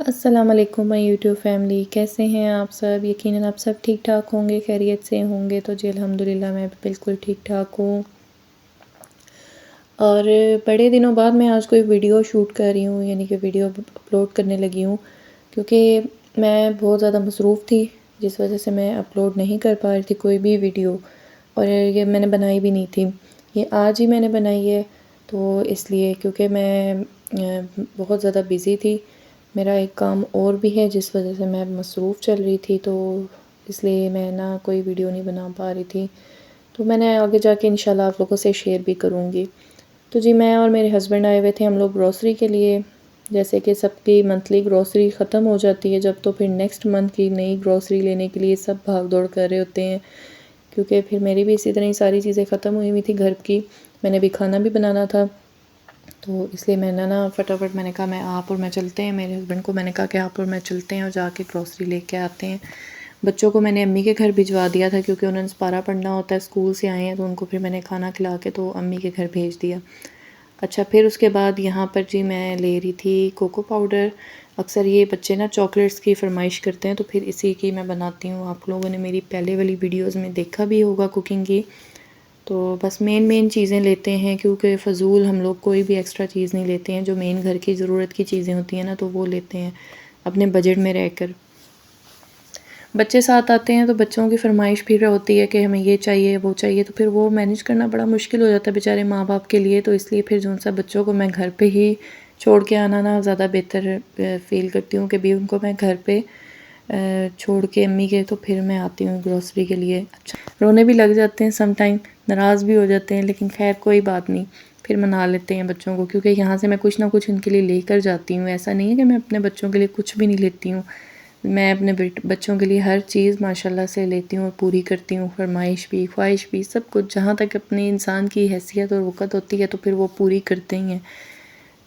अस्सलामुअलैकुम my YouTube family, कैसे हैं आप सब। यकीनन आप सब ठीक ठाक होंगे, खैरियत से होंगे। तो जी अल्हम्दुलिल्लाह मैं बिल्कुल ठीक ठाक हूँ। और बड़े दिनों बाद मैं आज कोई वीडियो शूट कर रही हूँ, यानी कि वीडियो अपलोड करने लगी हूँ, क्योंकि मैं बहुत ज़्यादा मसरूफ़ थी, जिस वजह से मैं अपलोड नहीं कर पा रही थी कोई भी वीडियो। और ये मैंने बनाई भी नहीं थी, ये आज ही मैंने बनाई है। तो इसलिए क्योंकि मैं बहुत ज़्यादा बिज़ी थी, मेरा एक काम और भी है जिस वजह से मैं मसरूफ़ चल रही थी, तो इसलिए मैं ना कोई वीडियो नहीं बना पा रही थी। तो मैंने आगे जाके इंशाल्लाह आप लोगों से शेयर भी करूँगी। तो जी मैं और मेरे हस्बैंड आए हुए थे हम लोग ग्रॉसरी के लिए। जैसे कि सबकी मंथली ग्रॉसरी ख़त्म हो जाती है जब, तो फिर नेक्स्ट मंथ की नई ग्रॉसरी लेने के लिए सब भाग दौड़ कर रहे होते हैं, क्योंकि फिर मेरी भी इसी तरह ही सारी चीज़ें ख़त्म हुई हुई थी घर की। मैंने भी खाना भी बनाना था, तो इसलिए मैंने ना फटाफट मैंने कहा मैं आप और मैं चलते हैं। मेरे हस्बैंड को मैंने कहा कि आप और मैं चलते हैं और जाके ग्रॉसरी लेके आते हैं। बच्चों को मैंने अम्मी के घर भिजवा दिया था, क्योंकि उन्होंने पारा पढ़ना होता है, स्कूल से आए हैं तो उनको फिर मैंने खाना खिला के तो अम्मी के घर भेज दिया। अच्छा, फिर उसके बाद यहाँ पर जी मैं ले रही थी कोको पाउडर। अक्सर ये बच्चे ना चॉकलेट्स की फरमाइश करते हैं, तो फिर इसी की मैं बनाती हूँ। आप लोगों ने मेरी पहले वाली वीडियोज़ में देखा भी होगा कुकिंग की। तो बस मेन चीज़ें लेते हैं, क्योंकि फ़जूल हम लोग कोई भी एक्स्ट्रा चीज़ नहीं लेते हैं। जो मेन घर की ज़रूरत की चीज़ें होती हैं ना, तो वो लेते हैं अपने बजट में रहकर। बच्चे साथ आते हैं तो बच्चों की फरमाइश फिर होती है कि हमें ये चाहिए वो चाहिए, तो फिर वो मैनेज करना बड़ा मुश्किल हो जाता है बेचारे माँ बाप के लिए। तो इसलिए फिर जो सा बच्चों को मैं घर पे ही छोड़ के आना ना ज़्यादा बेहतर फ़ील करती हूँ कि भी उनको मैं घर पे छोड़ के अम्मी के, तो फिर मैं आती हूँ ग्रोसरी के लिए। अच्छा, रोने भी लग जाते हैं सम टाइम, नाराज़ भी हो जाते हैं, लेकिन खैर कोई बात नहीं, फिर मना लेते हैं बच्चों को, क्योंकि यहाँ से मैं कुछ ना कुछ उनके लिए लेकर जाती हूँ। ऐसा नहीं है कि मैं अपने बच्चों के लिए कुछ भी नहीं लेती हूँ। मैं अपने बच्चों के लिए हर चीज़ माशाल्लाह से लेती हूँ और पूरी करती हूँ, फरमाइश भी ख्वाहिश भी सब कुछ। जहाँ तक अपने इंसान की हैसियत और वक़्त होती है तो फिर वो पूरी करते ही हैं।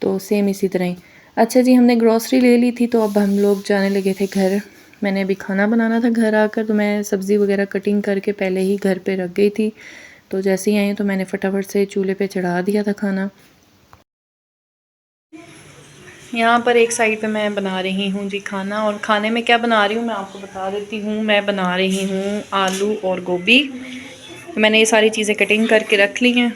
तो सेम इसी तरह ही। अच्छा जी, हमने ग्रॉसरी ले ली थी, तो अब हम लोग जाने लगे थे घर। मैंने अभी खाना बनाना था घर आकर, तो मैं सब्ज़ी वगैरह कटिंग करके पहले ही घर पे रख गई थी। तो जैसे ही आई तो मैंने फटाफट से चूल्हे पे चढ़ा दिया था खाना। यहाँ पर एक साइड पे मैं बना रही हूँ जी खाना, और खाने में क्या बना रही हूँ मैं आपको बता देती हूँ। मैं बना रही हूँ आलू और गोभी। मैंने ये सारी चीज़ें कटिंग करके रख ली हैं,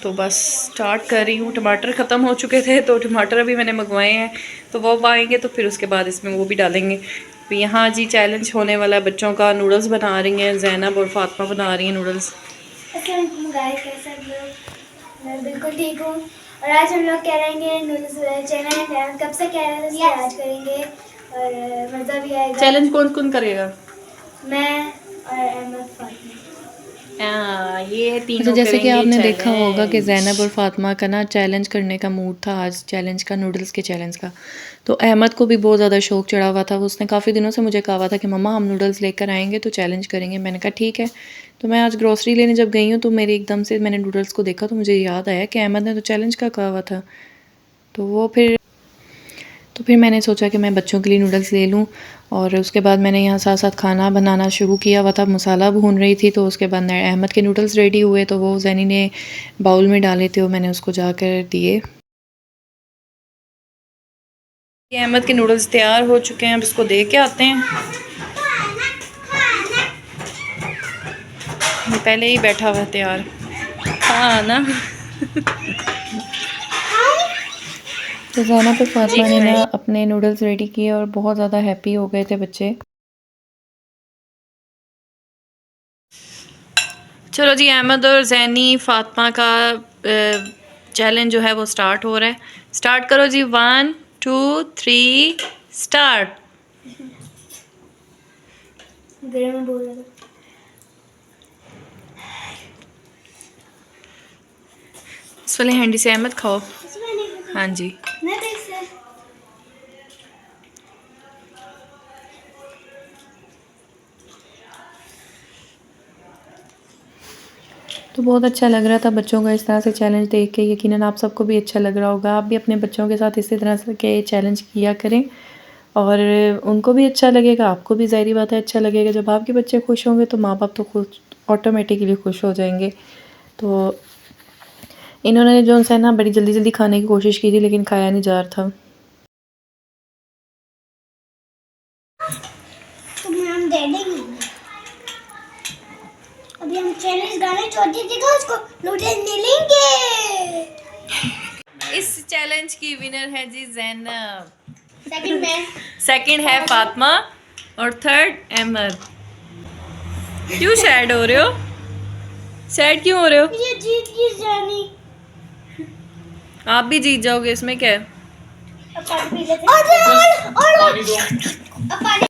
तो बस स्टार्ट कर रही हूँ। टमाटर ख़त्म हो चुके थे, तो टमाटर अभी मैंने मंगवाए हैं, तो वो आएंगे तो फिर उसके बाद इसमें वो भी डालेंगे। तो यहाँ जी चैलेंज होने वाला है बच्चों का। नूडल्स बना रही हैं ज़ैनब और फातिमा, बना रही हैं नूडल्स। मैं बिल्कुल ठीक हूँ। और आज हम लोग करेंगे नूडल्स चैलेंज। कब से कह रहे थे आज करेंगे, और मज़ा भी आएगा। चैलेंज कौन कौन करेगा? मैं और अहमद फातिमा। ये अच्छा, तीनों जैसे कि करेंगे आपने देखा होगा कि चैलेंज। ज़ैनब और फातिमा का ना चैलेंज करने का मूड था आज, चैलेंज का, नूडल्स के चैलेंज का। तो अहमद को भी बहुत ज़्यादा शौक चढ़ा हुआ था। उसने काफ़ी दिनों से मुझे कहा हुआ था कि मम्मा हम नूडल्स लेकर आएंगे तो चैलेंज करेंगे। मैंने कहा ठीक है। तो मैं आज ग्रोसरी लेने जब गई हूँ तो मेरे एकदम से मैंने नूडल्स को देखा, तो मुझे याद आया कि अहमद ने तो चैलेंज का कहा हुआ था। तो फिर मैंने सोचा कि मैं बच्चों के लिए नूडल्स ले लूँ। और उसके बाद मैंने यहाँ साथ साथ खाना बनाना शुरू किया हुआ था, मसाला भून रही थी। तो उसके बाद अहमद के नूडल्स रेडी हुए, तो वो जैनी ने बाउल में डाले थे और मैंने उसको जाकर दिए। अहमद के नूडल्स तैयार हो चुके हैं, अब इसको दे के आते हैं। पहले ही बैठा हुआ है तैयार। हाँ ना। तो ज़ैनब और फातिमा ने ना अपने नूडल्स रेडी किए और बहुत ज़्यादा हैप्पी हो गए थे बच्चे। चलो जी, अहमद और जैनी फातिमा का चैलेंज जो है वो स्टार्ट हो रहा है। स्टार्ट करो जी, 1 2 3 स्टार्ट। गर्म बोल रहा था। इस वाले हैंडी से अहमद खाओ। हाँ जी। तो बहुत अच्छा लग रहा था बच्चों का इस तरह से चैलेंज देख के। यकीनन आप सबको भी अच्छा लग रहा होगा। आप भी अपने बच्चों के साथ इसी तरह से के चैलेंज किया करें, और उनको भी अच्छा लगेगा, आपको भी ज़ाहिर बात है अच्छा लगेगा। जब आपके बच्चे खुश होंगे तो माँ बाप तो खुश ऑटोमेटिकली खुश हो जाएंगे। तो इन्होंने जो है ना बड़ी जल्दी जल्दी खाने की कोशिश की थी, लेकिन खाया नहीं जा रहा था। चैलेंज की विनर है जी ज़ैनब। सेकंड मैं। सेकंड है फातिमा और थर्ड अहमद। क्यों सैड हो रहे हो? सैड क्यों हो रहे हो? ये जीत की जानी। आप भी जीत जाओगे, इसमें क्या है? अब पानी पी लेते हैं। और अब पानी।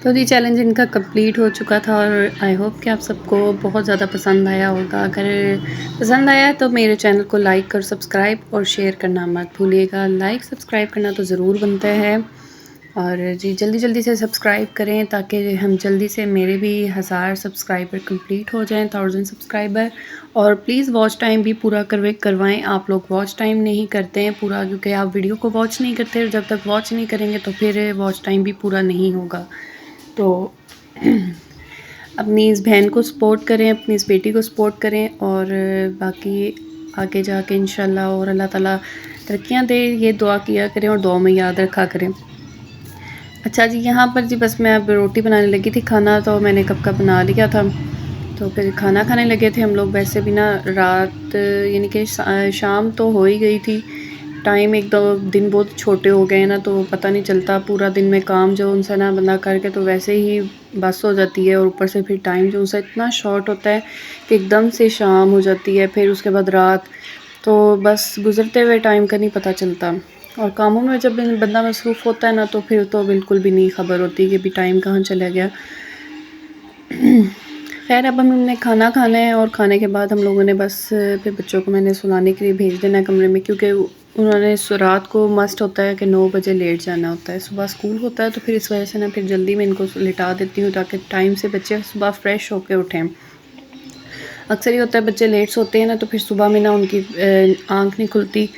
तो जी चैलेंज इनका कंप्लीट हो चुका था और आई होप कि आप सबको बहुत ज़्यादा पसंद आया होगा। अगर पसंद आया तो मेरे चैनल को लाइक और सब्सक्राइब और शेयर करना मत भूलिएगा। लाइक सब्सक्राइब करना तो ज़रूर बनता है और जी जल्दी जल्दी से सब्सक्राइब करें ताकि हम जल्दी से मेरे भी 1000 सब्सक्राइबर कंप्लीट हो जाएं, 1000 सब्सक्राइबर। और प्लीज़ वॉच टाइम भी पूरा करवाएं। आप लोग वॉच टाइम नहीं करते हैं पूरा, क्योंकि आप वीडियो को वॉच नहीं करते। जब तक वॉच नहीं करेंगे तो फिर वॉच टाइम भी पूरा नहीं होगा। तो अपनी इस बहन को सपोर्ट करें, अपनी इस बेटी को सपोर्ट करें और बाकी आगे जाके इंशाल्लाह और अल्लाह ताला तरक्कियां दे, ये दुआ किया करें और दुआ में याद रखा करें। अच्छा जी, यहाँ पर जी बस मैं अब रोटी बनाने लगी थी। खाना तो मैंने कब का बना लिया था, तो फिर खाना खाने लगे थे हम लोग। वैसे भी ना रात यानी कि शाम तो हो ही गई थी। टाइम एक दो दिन बहुत छोटे हो गए हैं ना, तो पता नहीं चलता पूरा दिन में काम जो उनसे ना बंदा करके तो वैसे ही बस हो जाती है। और ऊपर से फिर टाइम जो उनसे इतना शॉर्ट होता है कि एकदम से शाम हो जाती है, फिर उसके बाद रात। तो बस गुज़रते हुए टाइम का नहीं पता चलता। और कामों में जब बंदा मसरूफ़ होता है ना तो फिर तो बिल्कुल भी नहीं ख़बर होती कि भी टाइम कहाँ चला गया। खैर अब हमने खाना खाना है और खाने के बाद हम लोगों ने बस फिर बच्चों को मैंने सुलाने के लिए भेज देना है कमरे में, क्योंकि उन्होंने रात को मस्ट होता है कि 9 बजे लेट जाना होता है। सुबह स्कूल होता है तो फिर इस वजह से ना फिर जल्दी मैं इनको लिटा देती हूँ ताकि टाइम से बच्चे सुबह फ्रेश होकर उठें। अक्सर ही होता है बच्चे लेट सोते हैं ना तो फिर सुबह में ना उनकी आँख नहीं खुलती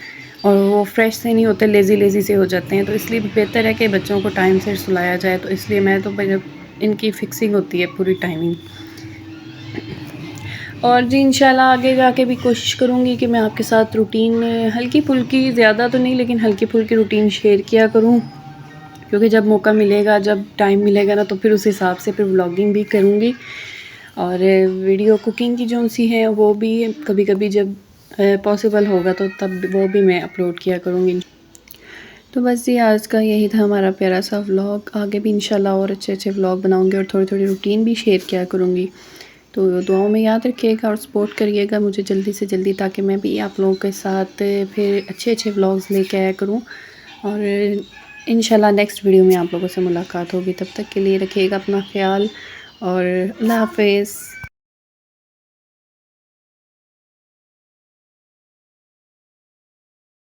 और वो फ्रेश से नहीं होते, लेज़ी से हो जाते हैं। तो इसलिए बेहतर है कि बच्चों को टाइम से सुलाया जाए। तो इसलिए मैं तो इनकी फ़िक्सिंग होती है पूरी टाइमिंग। और जी इंशाल्लाह आगे जाके भी कोशिश करूँगी कि मैं आपके साथ रूटीन हल्की फुल्की, ज़्यादा तो नहीं लेकिन हल्की फुल्की रूटीन शेयर किया करूँ, क्योंकि जब मौका मिलेगा, जब टाइम मिलेगा ना तो फिर उस हिसाब से फिर व्लॉगिंग भी करूँगी। और वीडियो कुकिंग की जो सी है वो भी कभी कभी जब पॉसिबल होगा तो तब वो भी मैं अपलोड किया करूँगी। तो बस ये आज का यही था हमारा प्यारा सा व्लॉग। आगे भी इंशाल्लाह और अच्छे अच्छे व्लॉग बनाऊँगी और थोड़ी थोड़ी रूटीन भी शेयर किया करूँगी। तो दुआओं में याद रखिएगा और सपोर्ट करिएगा मुझे जल्दी से जल्दी, ताकि मैं भी आप लोगों के साथ फिर अच्छे अच्छे व्लॉग्स लेके आया करूँ। और इंशाल्लाह नेक्स्ट वीडियो में आप लोगों से मुलाकात होगी। तब तक के लिए रखिएगा अपना ख्याल और अल्लाह हाफ़िज़।